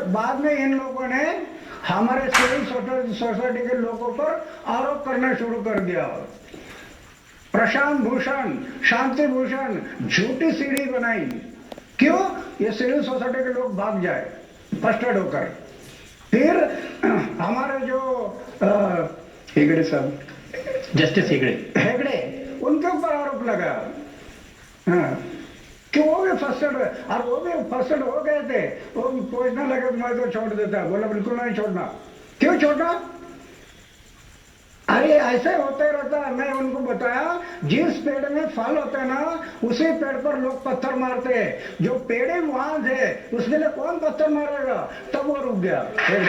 बाद में इन लोगों ने हमारे सिविल सोसाइटी के लोगों पर आरोप करना शुरू कर दिया। प्रशांत भूषण, शांति भूषण झूठी सीढ़ी बनाई। क्यों? ये सिविल सोसाइटी के लोग भाग जाए फर्स्टेड होकर। फिर हमारे जो हेगड़े साहब, जस्टिस हेगड़े, उनके ऊपर आरोप लगा। हाँ, कि वो भी फर्स्टेड, और वो भी फर्स्टेड हो गए थे। वो पूछने लगे मैं तो छोड़ देता, बोला बिल्कुल नहीं छोड़ना। क्यों छोड़ना? अरे ऐसे होते रहता। मैं उनको बताया, जिस पेड़ में फल होते हैं ना, उसी पेड़ पर लोग पत्थर मारते हैं। जो पेड़ वहां थे उसके लिए कौन पत्थर मारेगा? तब वो रुक गया। फिर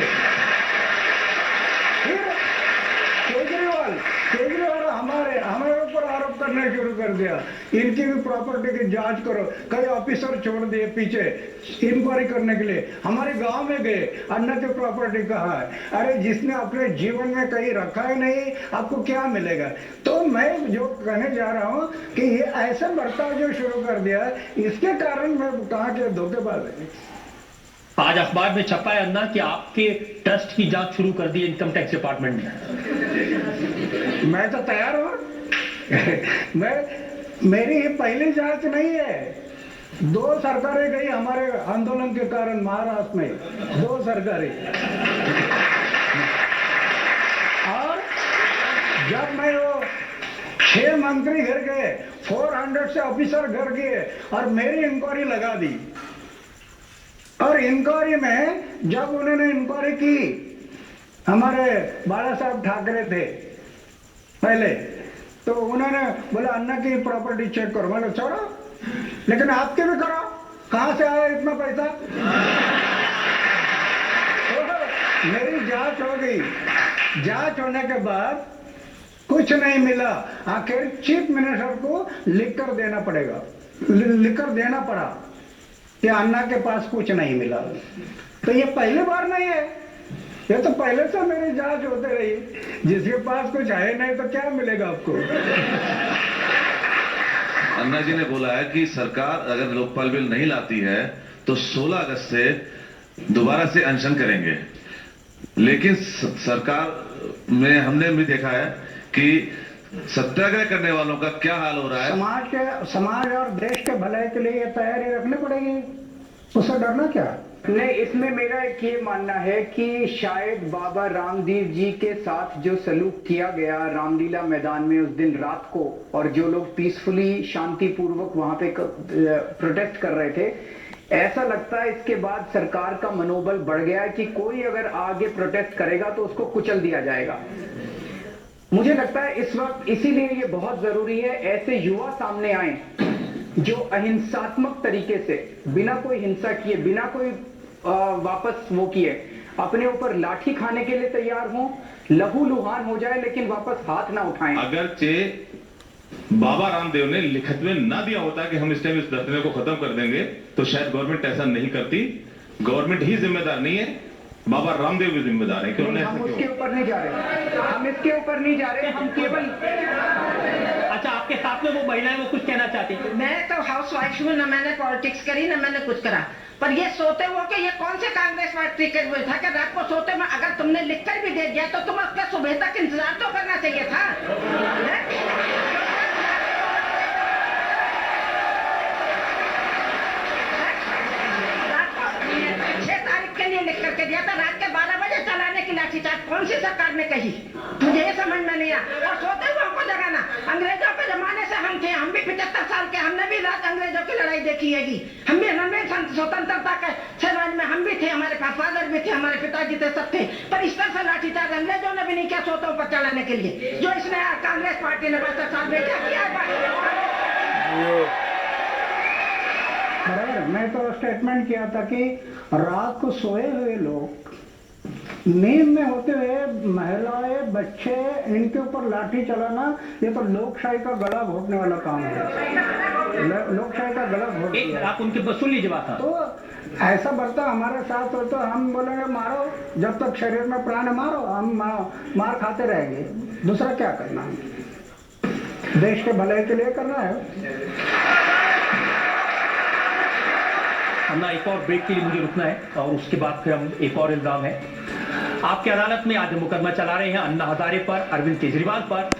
केजरीवाल हमारे ऊपर आरोप करना शुरू कर दिया। इनकी भी प्रॉपर्टी की जांच करो। कई ऑफिसर छोड़ दिए पीछे इंक्वायरी करने के लिए। हमारे गांव में गए, अन्ना की प्रॉपर्टी कहाँ है? अरे जिसने अपने जीवन में कहीं रखा ही नहीं, आपको क्या मिलेगा? तो मैं जो कहने जा रहा हूँ कि ये ऐसा बर्ताव जो शुरू कर दिया, इसके कारण मैं कहा कि धोखेबाज है। आज अखबार में छपा है अन्ना कि आपके ट्रस्ट की जांच शुरू कर दी इनकम टैक्स डिपार्टमेंट ने। मैं तो तैयार हूं। मेरी ये पहली जांच नहीं है। 2 सरकारें गई हमारे आंदोलन के कारण महाराष्ट्र में, 2 सरकारें। और जब मैं वो 6 मंत्री घर गए, 400 से ऑफिसर घर गए और मेरी इंक्वायरी लगा दी। और इंक्वायरी में जब उन्होंने इंक्वायरी की, हमारे बाला साहब ठाकरे थे पहले, तो उन्होंने बोला अन्ना की प्रॉपर्टी चेक करो। मैंने छोड़ो, लेकिन आपके भी करो। कहां से आया इतना पैसा? तो मेरी जांच हो गई। जांच होने के बाद कुछ नहीं मिला। आखिर चीफ मिनिस्टर को लिखकर देना पड़ेगा, लिखकर देना पड़ा कि अन्ना के पास कुछ नहीं मिला। तो ये पहली बार नहीं है, ये तो पहले से मेरी जांच होते रही। जिसके पास कुछ है नहीं तो क्या मिलेगा आपको? अन्ना जी ने बोला है कि सरकार अगर लोकपाल बिल नहीं लाती है तो 16 अगस्त से दोबारा से अनशन करेंगे। लेकिन सरकार में हमने भी देखा है कि सत्याग्रह करने वालों का क्या हाल हो रहा है। समाज और देश के भलाई के लिए ये तैयारी रखनी पड़ेगी, उससे डरना क्या? नहीं, इसमें मेरा एक ये मानना है कि शायद बाबा रामदेव जी के साथ जो सलूक किया गया रामलीला मैदान में उस दिन रात को, और जो लोग पीसफुली शांतिपूर्वक वहां पे प्रोटेस्ट कर रहे थे, ऐसा लगता है इसके बाद सरकार का मनोबल बढ़ गया है कि कोई अगर आगे प्रोटेस्ट करेगा तो उसको कुचल दिया जाएगा। मुझे लगता है इस वक्त इसीलिए ये बहुत जरूरी है ऐसे युवा सामने आए जो अहिंसात्मक तरीके से, बिना कोई हिंसा किए, बिना कोई वापस वो किए, अपने ऊपर लाठी खाने के लिए तैयार हों, लहू लुहान हो जाए लेकिन वापस हाथ ना उठाएं। अगरचे बाबा रामदेव ने लिखित में ना दिया होता कि हम इस टाइम इस धरने को खत्म कर देंगे, तो शायद गवर्नमेंट ऐसा नहीं करती। गवर्नमेंट ही जिम्मेदार नहीं है, बाबा रामदेव भी जिम्मेदार है। क्यों हम उसके ऊपर नहीं जा रहे, हम इसके ऊपर नहीं जा रहे, हम केवल। अच्छा, आपके साथ में वो महिलाएं वो कुछ कहना चाहती थी? मैं तो हाउस वाइफ हूँ, ना मैंने पॉलिटिक्स करी ना मैंने कुछ करा, पर ये सोते हुए कि ये कौन से कांग्रेस पार्टी के हुए था कि रात को सोते में अगर तुमने लिखकर भी दे दिया तो तुम उसका सुबह तक इंतजार तो करना चाहिए था। लिख करके दिया था, रात के 12 बजे चलाने की लाठीचार्ज कौन सी सरकार ने कही? मुझे ये समझ में नहीं आया। और सोते हुए हमको जगाना, अंग्रेजों के जमाने से हम थे, हम भी 75 साल के, हमने भी रात अंग्रेजों की लड़ाई देखी हैगी, हम भी रणवीर स्वतंत्रता के सेनानी में हम भी थे, हमारे फादर भी थे, हमारे पिताजी थे, सब थे, पर इस तरह से लाठीचार्ज अंग्रेजों ने भी नहीं किया सोतों पर चलाने के लिए, जो इसने कांग्रेस पार्टी ने 72 साल में क्या किया है। बराबर, मैं तो स्टेटमेंट किया था कि रात को सोए हुए लोग, नींद में होते हुए महिलाएं, बच्चे, इनके ऊपर लाठी चलाना, ये तो लोकशाही का गला घोटने वाला काम है। लोकशाही का गला घोट दिया। आप उनके सुन लीजिए बात। तो ऐसा बर्ताव हमारे साथ हो तो हम बोलेंगे मारो, जब तक शरीर में प्राण है मारो, हम मार खाते रहेंगे। दूसरा क्या करना है? देश के भलाई के लिए करना है। अन्ना एक और ब्रेक के लिए मुझे रुकना है और उसके बाद फिर हम एक और इल्जाम है आपकी अदालत में आज मुकदमा चला रहे हैं अन्ना हजारे पर, अरविंद केजरीवाल पर।